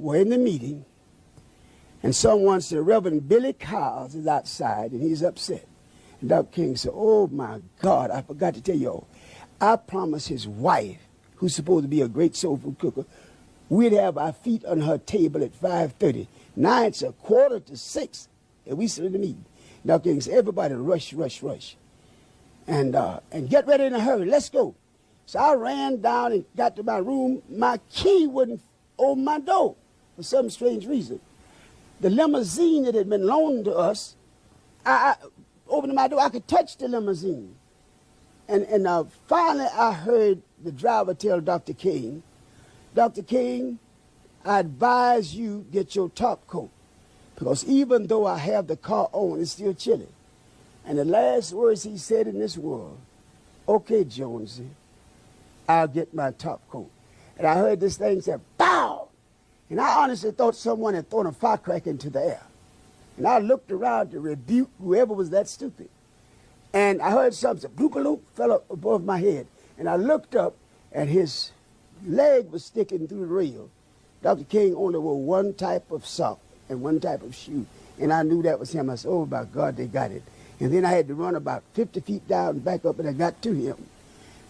were in the meeting, and someone said, Reverend Billy Cowles is outside, and he's upset. And Dr. King said, oh, my God, I forgot to tell you all. I promised his wife, who's supposed to be a great soul food cooker, we'd have our feet on her table at 5:30. Now it's 5:45, and we sit in the meeting. Dr. King said, everybody rush, rush, rush. And get ready in a hurry. Let's go. So I ran down and got to my room. My key wouldn't open my door for some strange reason. The limousine that had been loaned to us, I opened my door. I could touch the limousine. And finally I heard the driver tell Dr. King, Dr. King, I advise you get your top coat, because even though I have the car on, it's still chilly. And the last words he said in this world, okay, Jonesy, I'll get my top coat. And I heard this thing say, bow! And I honestly thought someone had thrown a firecracker into the air. And I looked around to rebuke whoever was that stupid. And I heard something, bloop-a-loop, fell up above my head. And I looked up, and his leg was sticking through the rail. Dr. King only wore one type of sock and one type of shoe. And I knew that was him. I said, oh, my God, they got it. And then I had to run about 50 feet down and back up, and I got to him.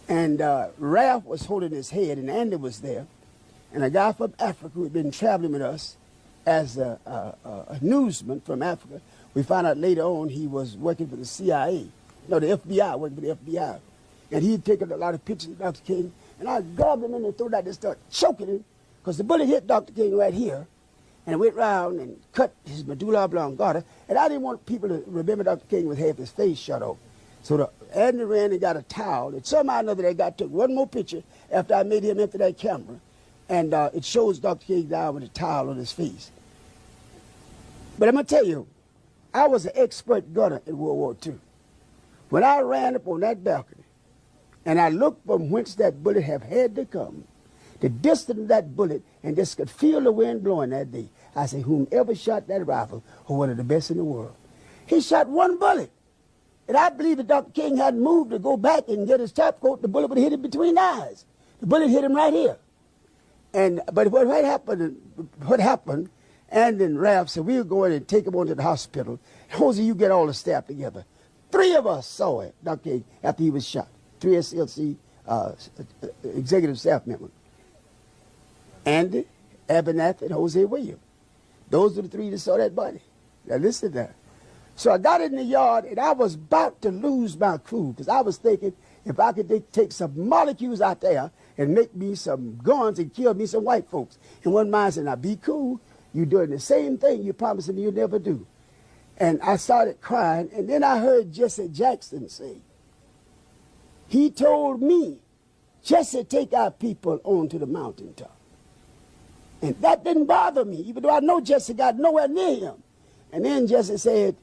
And Ralph was holding his head, and Andy was there. And a guy from Africa who had been traveling with us as a newsman from Africa. We found out later on he was working for the CIA. No, the FBI, working for the FBI. And he'd taken a lot of pictures of Dr. King. And I grabbed him in the throat and started choking him, because the bullet hit Dr. King right here. And it went round and cut his medulla oblongata. And I didn't want people to remember Dr. King with half his face shut off. So Andy ran and got a towel. And somehow or another they took one more picture after I made him empty that camera. And it shows Dr. King down with a towel on his face. But I'm going to tell you, I was an expert gunner in World War II. When I ran up on that balcony, and I looked from whence that bullet had to come, the distance of that bullet, and just could feel the wind blowing that day, I said, whomever shot that rifle was one of the best in the world. He shot one bullet. And I believe if Dr. King hadn't moved to go back and get his top coat, the bullet would have hit him between the eyes. The bullet hit him right here. But what happened, and then Ralph said, we'll go in and take him on to the hospital. Hosea, you get all the staff together. 3 of us saw it, Dr. King, after he was shot. 3 SLC executive staff members. Andy, Abernathy, and Hosea Williams. Those are the 3 that saw that body. Now listen to that. So I got in the yard, and I was about to lose my cool, because I was thinking if I could take some molecules out there and make me some guns and kill me some white folks. And one man said, now be cool. You're doing the same thing you promised me you'd never do. And I started crying, and then I heard Jesse Jackson say, he told me, Jesse, take our people on to the mountaintop. And that didn't bother me, even though I know Jesse got nowhere near him. And then Jesse said,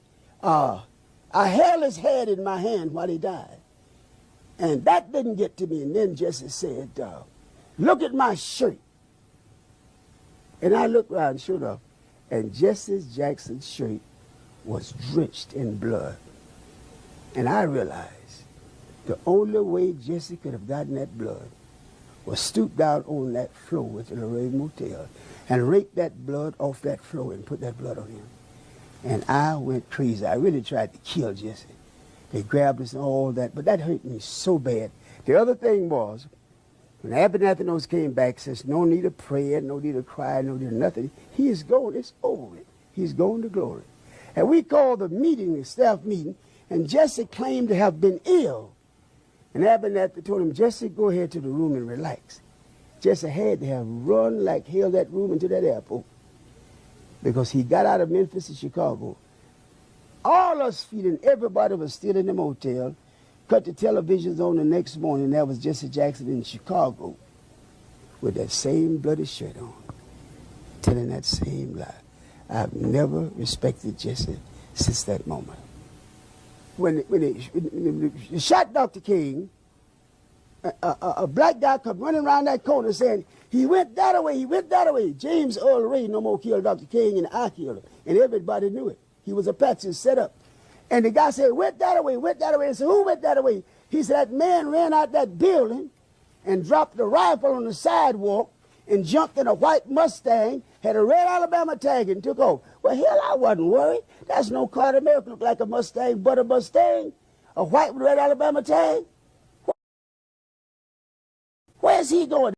I held his head in my hand while he died. And that didn't get to me. And then Jesse said, look at my shirt. And I looked around, sure enough, and Jesse Jackson's shirt was drenched in blood. And I realized the only way Jesse could have gotten that blood was stoop down on that floor at the Lorraine Motel and rake that blood off that floor and put that blood on him. And I went crazy. I really tried to kill Jesse. They grabbed us and all that, but that hurt me so bad. The other thing was, when Abernathy and those came back, says, no need of prayer, no need of cry, no need of nothing. He is gone. It's over with. He's gone to glory. And we called the meeting, the staff meeting, and Jesse claimed to have been ill. And Abernathy told him, Jesse, go ahead to the room and relax. Jesse had to have run like hell that room into that airport, because he got out of Memphis to Chicago. All us feeling everybody was still in the motel. Cut the televisions on the next morning. That was Jesse Jackson in Chicago with that same bloody shirt on, telling that same lie. I've never respected Jesse since that moment. When they shot Dr. King, a black guy come running around that corner saying, he went that way, he went that way. James Earl Ray no more killed Dr. King, and I killed him. And everybody knew it. He was a patsy set up. And the guy said, went that way, went that way. And said, who went that way? He said, that man ran out that building and dropped the rifle on the sidewalk and jumped in a white Mustang, had a red Alabama tag, and took off. Well, hell, I wasn't worried. That's no car in America look like a Mustang, but a Mustang, a white with red Alabama tag. Where's he going?